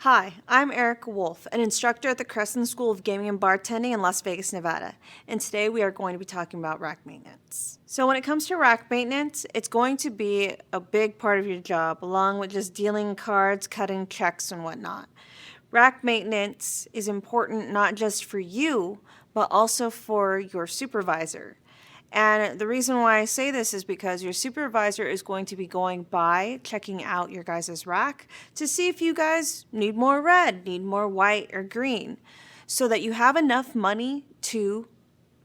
Hi, I'm Erica Wolf, an instructor at the Crescent School of Gaming and Bartending in Las Vegas, Nevada, and today we are going to be talking about rack maintenance. So when it comes to rack maintenance, it's going to be a big part of your job, along with just dealing cards, cutting checks, and whatnot. Rack maintenance is important not just for you, but also for your supervisor. And the reason why I say this is because your supervisor is going to be going by, checking out your guys' rack to see if you guys need more red, need more white or green, so that you have enough money to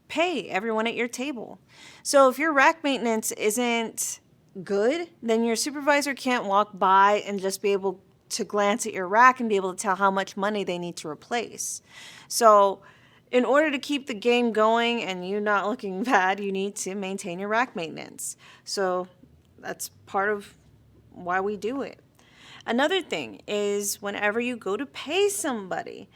pay everyone at your table. So if your rack maintenance isn't good, then your supervisor can't walk by and just be able to glance at your rack and be able to tell how much money they need to replace. So in order to keep the game going and you not looking bad, you need to maintain your rack maintenance. So that's part of why we do it. Another thing is whenever you go to pay somebody,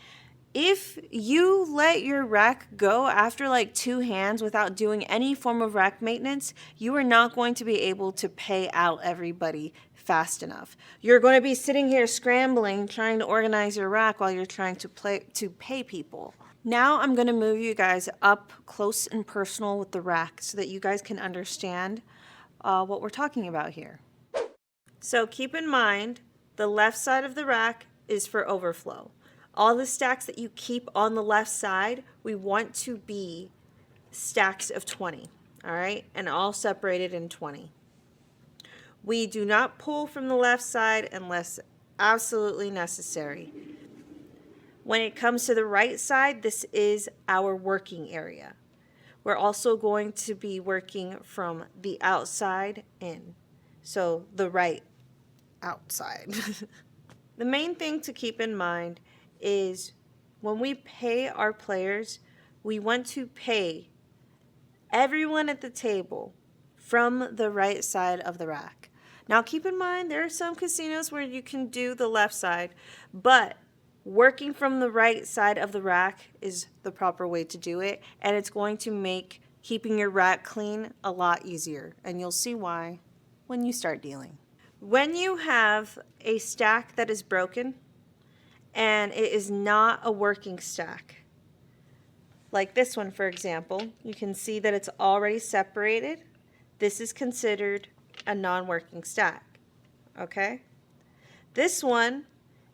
if you let your rack go after like 2 hands without doing any form of rack maintenance, you are not going to be able to pay out everybody fast enough. You're going to be sitting here scrambling, trying to organize your rack while you're trying to pay people. Now I'm going to move you guys up close and personal with the rack so that you guys can understand what we're talking about here. So keep in mind, the left side of the rack is for overflow. All the stacks that you keep on the left side, we want to be stacks of 20, all right? And all separated in 20. We do not pull from the left side unless absolutely necessary. When it comes to the right side, this is our working area. We're also going to be working from the outside in, so the right outside. The main thing to keep in mind is when we pay our players, we want to pay everyone at the table from the right side of the rack. Now keep in mind, there are some casinos where you can do the left side, but working from the right side of the rack is the proper way to do it, and it's going to make keeping your rack clean a lot easier, and you'll see why when you start dealing. When you have a stack that is broken and it is not a working stack, like this one for example, you can see that it's already separated. This is considered a non-working stack, okay? This one,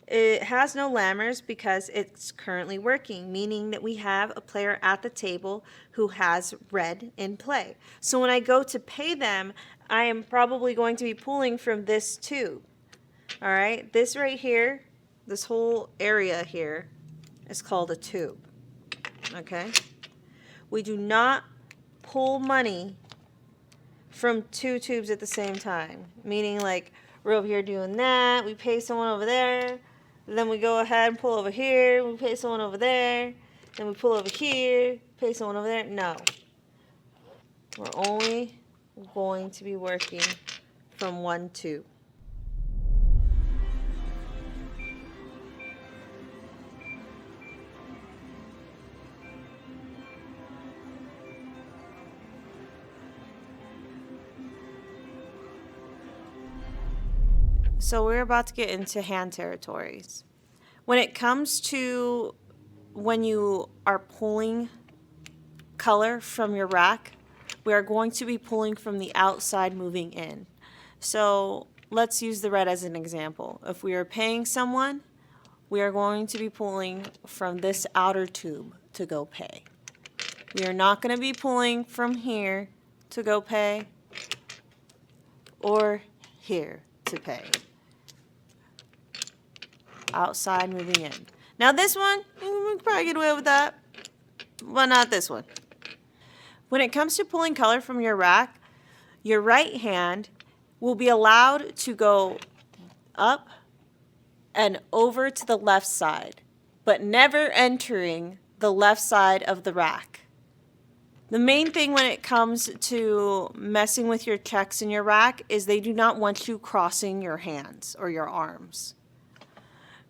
it has no lammers because it's currently working, meaning that we have a player at the table who has red in play. So when I go to pay them, I am probably going to be pulling from this tube. All right, this right here, this whole area here is called a tube. Okay? We do not pull money from 2 tubes at the same time, meaning like we're over here doing that, we pay someone over there, then we go ahead and pull over here, we pay someone over there, then we pull over here, pay someone over there. No. We're only going to be working from 1 tube. So we're about to get into hand territories. When it comes to when you are pulling color from your rack, we are going to be pulling from the outside moving in. So let's use the red as an example. If we are paying someone, we are going to be pulling from this outer tube to go pay. We are not going to be pulling from here to go pay or here to pay. Outside moving in. Now this one, we can probably get away with that, but not this one. When it comes to pulling color from your rack, your right hand will be allowed to go up and over to the left side, but never entering the left side of the rack. The main thing when it comes to messing with your checks in your rack is they do not want you crossing your hands or your arms.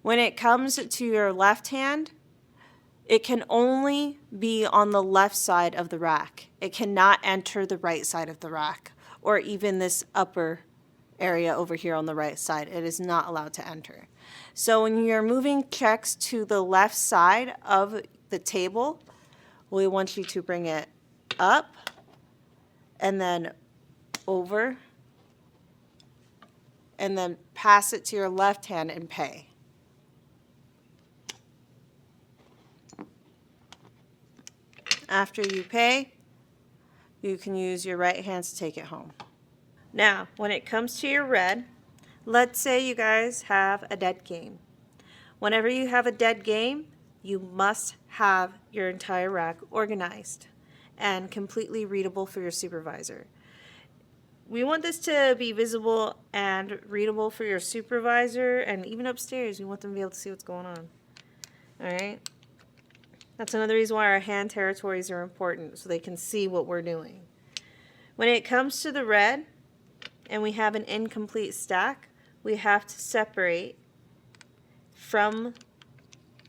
When it comes to your left hand, it can only be on the left side of the rack. It cannot enter the right side of the rack or even this upper area over here on the right side. It is not allowed to enter. So when you're moving checks to the left side of the table, we want you to bring it up and then over and then pass it to your left hand and pay. After you pay, you can use your right hand to take it home. Now, when it comes to your red, let's say you guys have a dead game. Whenever you have a dead game, you must have your entire rack organized and completely readable for your supervisor. We want this to be visible and readable for your supervisor, and even upstairs, we want them to be able to see what's going on. All right? That's another reason why our hand territories are important, so they can see what we're doing. When it comes to the red, and we have an incomplete stack, we have to separate from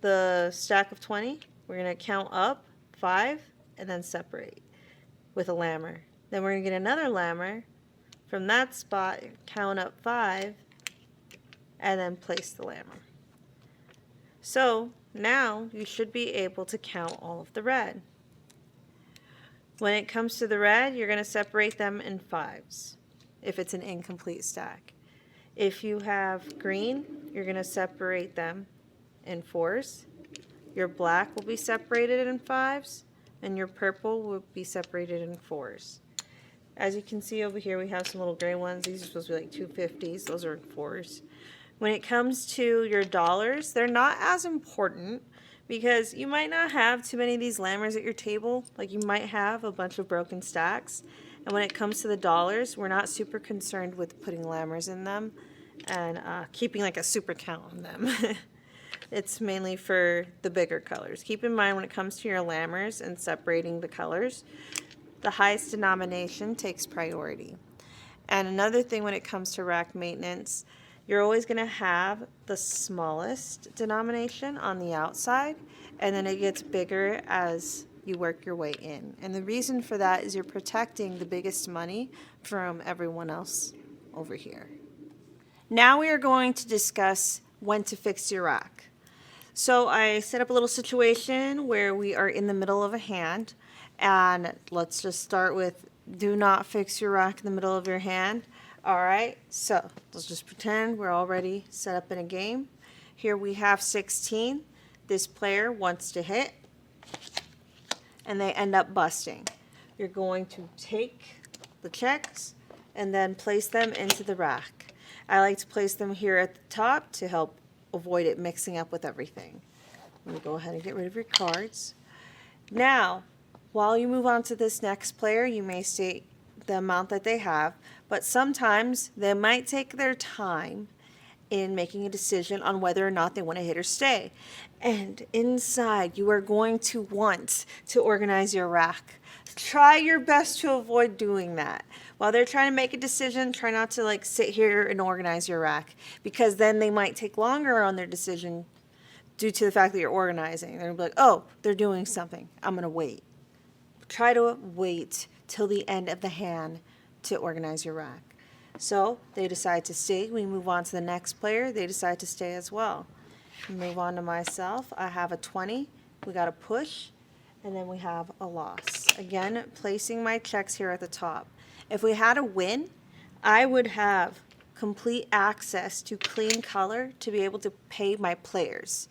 the stack of 20. We're going to count up 5 and then separate with a lammer. Then we're going to get another lammer from that spot, count up 5, and then place the lammer. So now you should be able to count all of the red. When it comes to the red, you're going to separate them in 5s if it's an incomplete stack. If you have green, you're going to separate them in 4s. Your black will be separated in 5s, and your purple will be separated in 4s. As you can see over here, we have some little gray ones. These are supposed to be like 250s. Those are in 4s. When it comes to your dollars, they're not as important because you might not have too many of these lammers at your table. Like you might have a bunch of broken stacks. And when it comes to the dollars, we're not super concerned with putting lammers in them and keeping like a super count on them. It's mainly for the bigger colors. Keep in mind when it comes to your lammers and separating the colors, the highest denomination takes priority. And another thing when it comes to rack maintenance, you're always going to have the smallest denomination on the outside, and then it gets bigger as you work your way in. And the reason for that is you're protecting the biggest money from everyone else over here. Now we are going to discuss when to fix your rack. So I set up a little situation where we are in the middle of a hand, and let's just start with do not fix your rack in the middle of your hand. All right, so let's just pretend we're already set up in a game. Here we have 16. This player wants to hit, and they end up busting. You're going to take the checks and then place them into the rack. I like to place them here at the top to help avoid it mixing up with everything. Let me go ahead and get rid of your cards. Now, while you move on to this next player, you may state the amount that they have, but sometimes they might take their time in making a decision on whether or not they want to hit or stay. And inside, you are going to want to organize your rack. Try your best to avoid doing that. While they're trying to make a decision, try not to like sit here and organize your rack, because then they might take longer on their decision due to the fact that you're organizing. They're gonna be like, oh, they're doing something. I'm gonna wait. Try to wait till the end of the hand to organize your rack. So they decide to stay. We move on to the next player. They decide to stay as well. Move on to myself. I have a 20. We got a push, and then we have a loss. Again, placing my checks here at the top. If we had a win, I would have complete access to clean color to be able to pay my players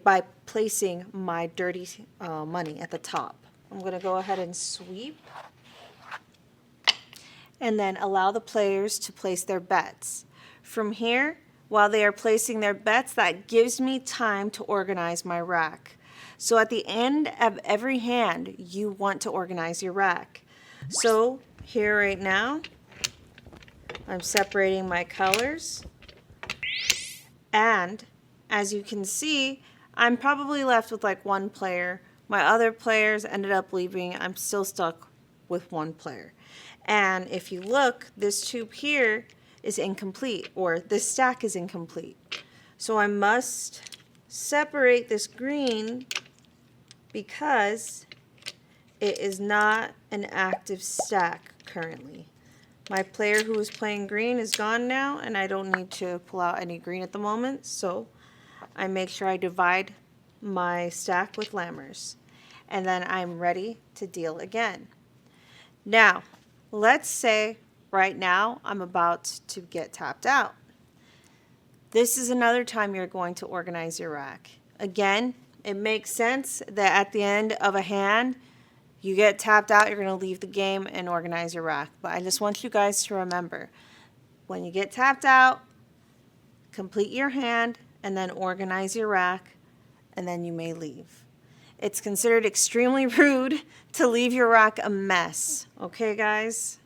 by placing my dirty money at the top. I'm going to go ahead and sweep and then allow the players to place their bets. From here, while they are placing their bets, that gives me time to organize my rack. So at the end of every hand, you want to organize your rack. So here right now, I'm separating my colors. And as you can see, I'm probably left with like one player. My other players ended up leaving. I'm still stuck with one player. And if you look, this tube here is incomplete, or this stack is incomplete. So I must separate this green because it is not an active stack currently. My player who was playing green is gone now, and I don't need to pull out any green at the moment, so I make sure I divide my stack with lammers. And then I'm ready to deal again. Now, let's say right now I'm about to get tapped out. This is another time you're going to organize your rack. Again, it makes sense that at the end of a hand, you get tapped out, you're going to leave the game and organize your rack. But I just want you guys to remember, when you get tapped out, complete your hand and then organize your rack, and then you may leave. It's considered extremely rude to leave your rack a mess. Okay, guys?